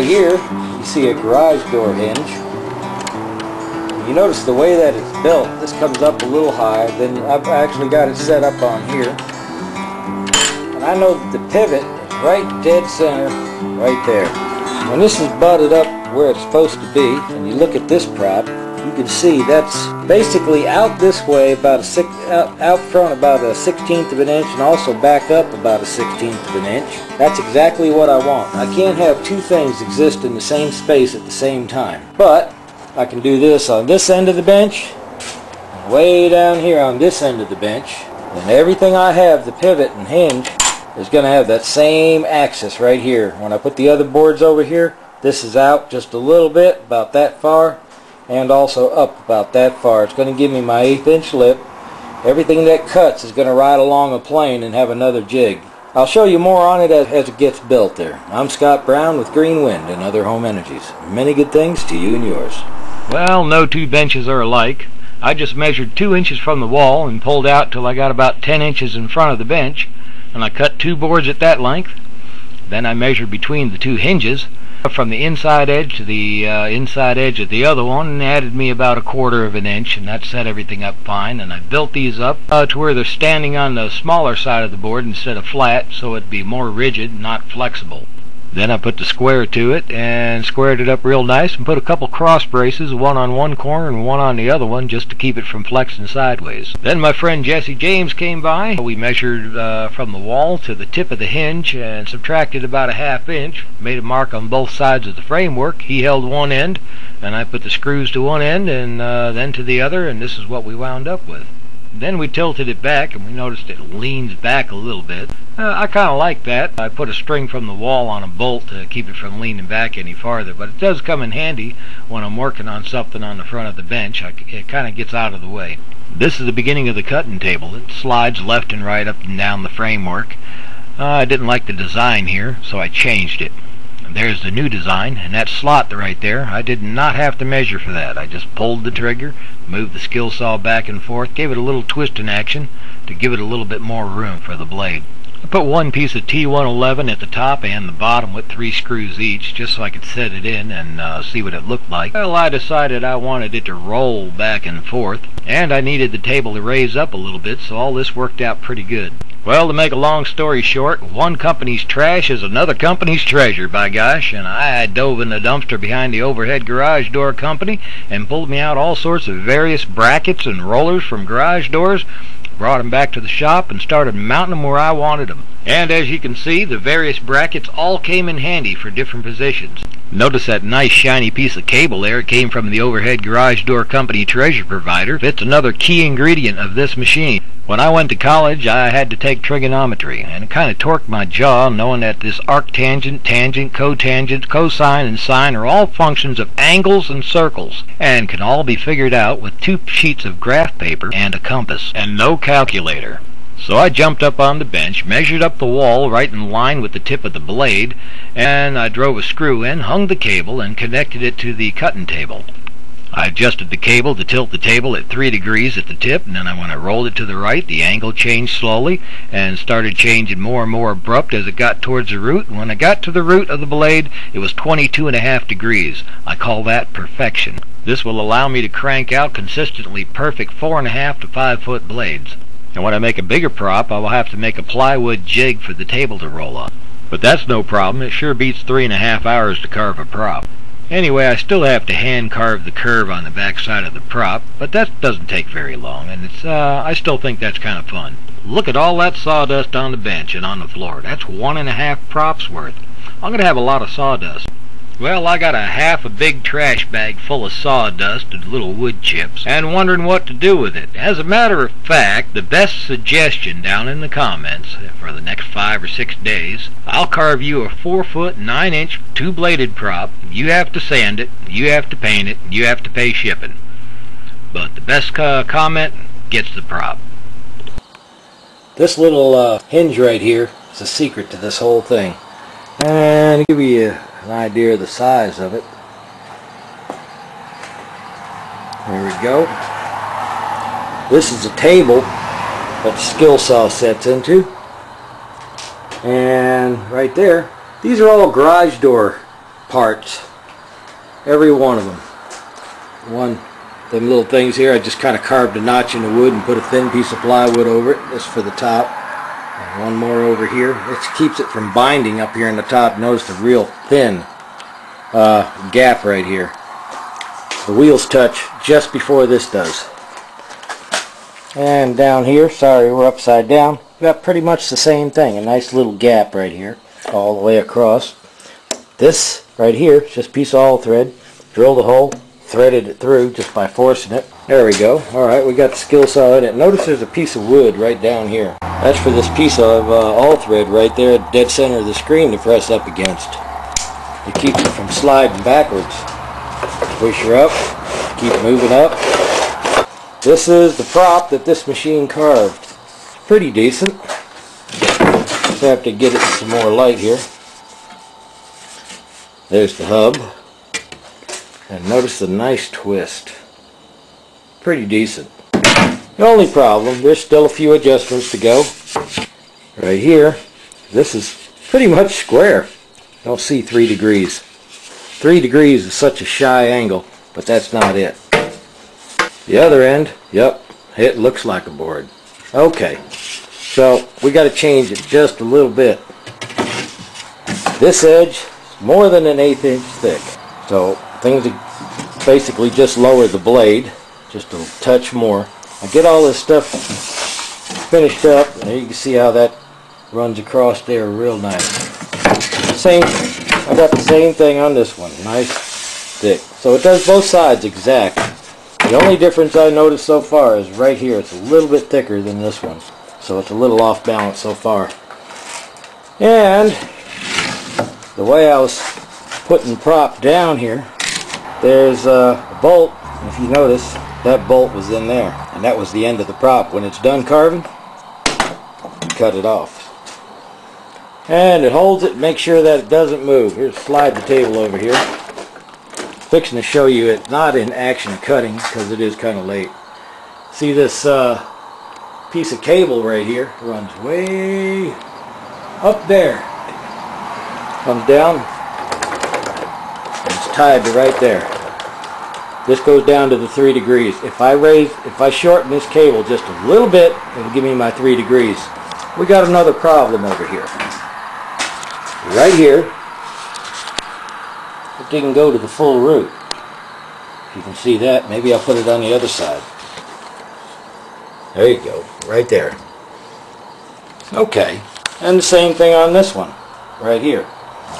here, you see a garage door hinge. You notice the way that it's built, this comes up a little high, then I've actually got it set up on here. And I know that the pivot is right dead center, right there. When this is butted up where it's supposed to be, and you look at this prop, you can see that's basically out this way about out front about a 1/16 of an inch, and also back up about a 1/16 of an inch. That's exactly what I want. I can't have two things exist in the same space at the same time. But I can do this on this end of the bench, and way down here on this end of the bench. And everything I have, the pivot and hinge, is going to have that same axis right here. When I put the other boards over here, this is out just a little bit, about that far, and also up about that far. It's going to give me my 1/8 inch lip. Everything that cuts is going to ride along a plane and have another jig. I'll show you more on it as it gets built there. I'm Scott Brown with Green Wind and Other Home Energies. Many good things to you and yours. Well, no two benches are alike. I just measured 2 inches from the wall and pulled out till I got about 10 inches in front of the bench, and I cut 2 boards at that length. Then I measured between the 2 hinges from the inside edge to the inside edge of the other one, and added me about 1/4 of an inch, and that set everything up fine. And I built these up to where they're standing on the smaller side of the board instead of flat, so it'd be more rigid, not flexible. Then I put the square to it and squared it up real nice, and put a couple cross braces, one on one corner and one on the other one, just to keep it from flexing sideways. Then my friend Jesse James came by. We measured from the wall to the tip of the hinge and subtracted about a 1/2 inch, made a mark on both sides of the framework. He held one end, and I put the screws to one end and then to the other, and this is what we wound up with. Then we tilted it back, and we noticed it leans back a little bit. I kind of like that. I put a string from the wall on a bolt to keep it from leaning back any farther, but it does come in handy when I'm working on something on the front of the bench. It kind of gets out of the way. This is the beginning of the cutting table. It slides left and right up and down the framework. I didn't like the design here, so I changed it. There's the new design, and that slot right there, I did not have to measure for that. I just pulled the trigger, moved the skill saw back and forth, gave it a little twist in action to give it a little bit more room for the blade. I put one piece of T111 at the top and the bottom with 3 screws each, just so I could set it in and see what it looked like. Well, I decided I wanted it to roll back and forth, and I needed the table to raise up a little bit, so all this worked out pretty good. Well, to make a long story short, one company's trash is another company's treasure, by gosh, and I dove in the dumpster behind the overhead garage door company and pulled me out all sorts of various brackets and rollers from garage doors, brought them back to the shop, and started mounting them where I wanted them. And as you can see, the various brackets all came in handy for different positions. Notice that nice shiny piece of cable there. It came from the overhead garage door company treasure provider. It's another key ingredient of this machine. When I went to college, I had to take trigonometry, and it kind of torqued my jaw knowing that this arctangent, tangent, cotangent, cosine, and sine are all functions of angles and circles, and can all be figured out with 2 sheets of graph paper and a compass, and no calculator. So I jumped up on the bench, measured up the wall right in line with the tip of the blade, and I drove a screw in, hung the cable, and connected it to the cutting table. I adjusted the cable to tilt the table at 3 degrees at the tip, and then when I rolled it to the right, the angle changed slowly and started changing more and more abrupt as it got towards the root. And when I got to the root of the blade, it was 22.5 degrees. I call that perfection. This will allow me to crank out consistently perfect 4.5 to 5 foot blades. And when I make a bigger prop, I will have to make a plywood jig for the table to roll on. But that's no problem. It sure beats 3.5 hours to carve a prop. Anyway, I still have to hand carve the curve on the back side of the prop, but that doesn't take very long, and I still think that's kind of fun. Look at all that sawdust on the bench and on the floor. That's 1.5 props worth. I'm going to have a lot of sawdust. Well, I got a half a big trash bag full of sawdust and little wood chips, and wondering what to do with it. As a matter of fact, the best suggestion down in the comments for the next 5 or 6 days, I'll carve you a 4 foot 9 inch 2-bladed prop. You have to sand it, you have to paint it, you have to pay shipping. But the best comment gets the prop. This little hinge right here is the secret to this whole thing. And to give you an idea of the size of it, there we go. This is a table that the skill saw sets into, and right there, these are all garage door parts. Every one of them. Them little things here, I just kind of carved a notch in the wood and put a thin piece of plywood over it. This for the top. And one more over here. This keeps it from binding up here in the top. Notice the real thin gap right here. The wheels touch just before this does. And down here, sorry, we're upside down. We got pretty much the same thing. A nice little gap right here, all the way across. This right here is just a piece of all thread. Drilled a hole, threaded it through just by forcing it. There we go. Alright, we got the skill saw in it. Notice there's a piece of wood right down here. That's for this piece of all thread right there at the dead center of the screen to press up against. It keeps it from sliding backwards. Push her up, keep moving up. This is the prop that this machine carved. It's pretty decent. Just have to get it some more light here. There's the hub. And notice the nice twist. Pretty decent. The only problem, there's still a few adjustments to go. Right here, this is pretty much square. Don't see 3 degrees. 3 degrees is such a shy angle, but that's not it. The other end, yep, it looks like a board. Okay, so we got to change it just a little bit. This edge is more than an 1/8 inch thick. So things are basically just lower the blade, just a touch more. I get all this stuff finished up, and you can see how that runs across there real nice. I got the same thing on this one, nice thick. So it does both sides exact. The only difference I noticed so far is right here. It's a little bit thicker than this one, so it's a little off balance so far. And the way I was putting the prop down here, there's a bolt. If you notice, that bolt was in there, and that was the end of the prop. When it's done carving, cut it off. And it holds it, make sure that it doesn't move. Here's slide the table over here. Fixing to show you it's not in action cutting because it is kind of late. See this piece of cable right here runs way up there. Comes down, and it's tied to right there. This goes down to the 3 degrees. If I shorten this cable just a little bit, it'll give me my 3 degrees. We got another problem over here. Right here, it didn't go to the full root. If you can see that, maybe I'll put it on the other side. There you go, right there. Okay, and the same thing on this one, right here.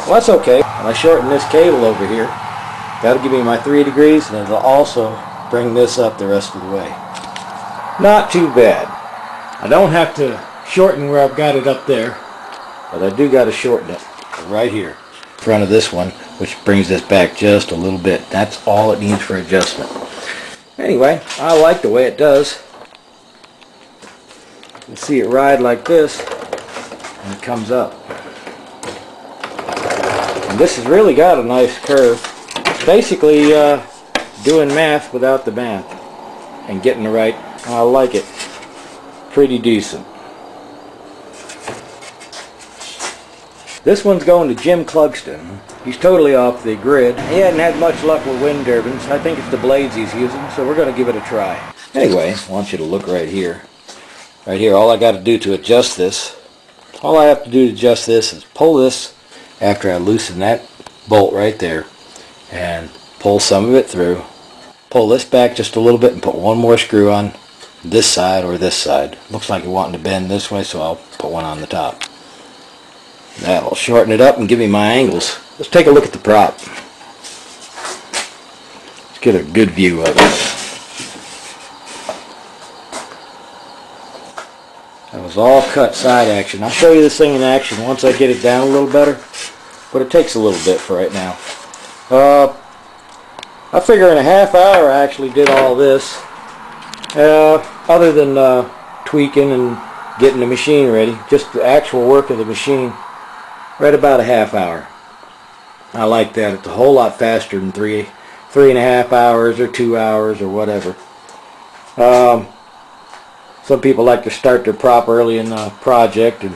Well, that's okay. When I shorten this cable over here, that'll give me my 3 degrees, and it'll also bring this up the rest of the way. Not too bad. I don't have to shorten where I've got it up there, but I do got to shorten it right here in front of this one, which brings this back just a little bit. That's all it needs for adjustment. Anyway, I like the way it does. You can see it ride like this, and it comes up. And this has really got a nice curve. It's basically doing math without the math and getting the right. I like it. Pretty decent. This one's going to Jim Clugston. He's totally off the grid. He hadn't had much luck with wind turbines. I think it's the blades he's using, so we're going to give it a try. Anyway, I want you to look right here. Right here, all I got to do to adjust this, all I have to do to adjust this is pull this after I loosen that bolt right there and pull some of it through. Pull this back just a little bit and put one more screw on this side or this side. Looks like you're wanting to bend this way, so I'll put one on the top. That'll shorten it up and give me my angles. Let's take a look at the prop. Let's get a good view of it. That was all cut side action. I'll show you this thing in action once I get it down a little better, but it takes a little bit for right now. I figure in a half hour I actually did all this. Other than tweaking and getting the machine ready, just the actual work of the machine, right about a half hour. I like that. It's a whole lot faster than 3.5 hours or 2 hours or whatever. Some people like to start their prop early in the project and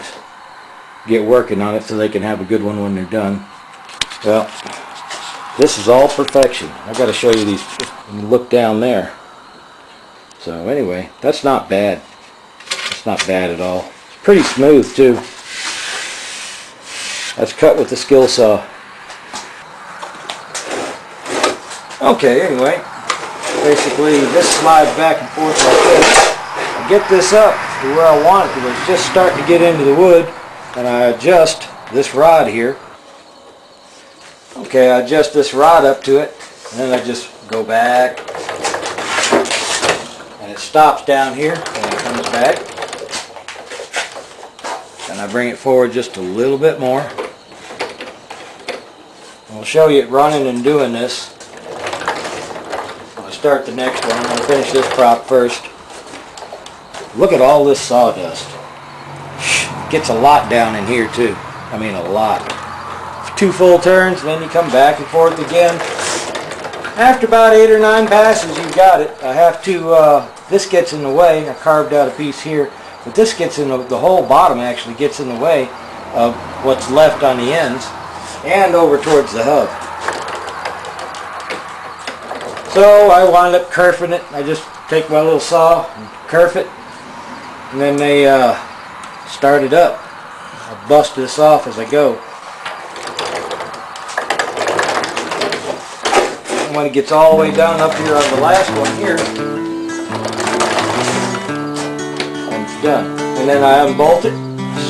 get working on it so they can have a good one when they're done. Well, This is all perfection. I've got to show you these. You look down there. So anyway, that's not bad. It's not bad at all. It's pretty smooth too. That's cut with the skill saw. Okay, anyway, basically this slides back and forth like this. I get this up to where I want it. It was just starting to get into the wood, and I adjust this rod here. Okay, I adjust this rod up to it, and then I just go back, and it stops down here, and it comes back, and I bring it forward just a little bit more. I'll show you it running and doing this. I'll start the next one. I'm going to finish this prop first. Look at all this sawdust. It gets a lot down in here too. I mean a lot. 2 full turns, then you come back and forth again. After about 8 or 9 passes, you've got it. I have to, this gets in the way. I carved out a piece here, but this gets in the whole bottom actually gets in the way of what's left on the ends and over towards the hub. So I wind up kerfing it. I just take my little saw and kerf it, and then they start it up. I bust this off as I go. When it gets all the way down up here on the last one here, and it's done. And then I unbolt it,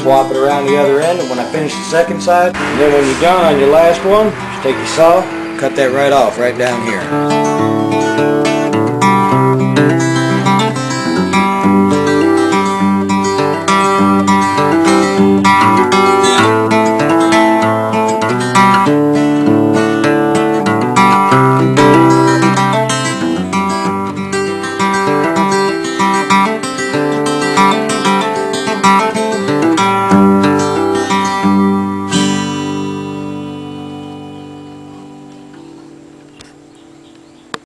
swap it around the other end, and when I finish the second side, and then when you're done on your last one, just take your saw, cut that right off, right down here.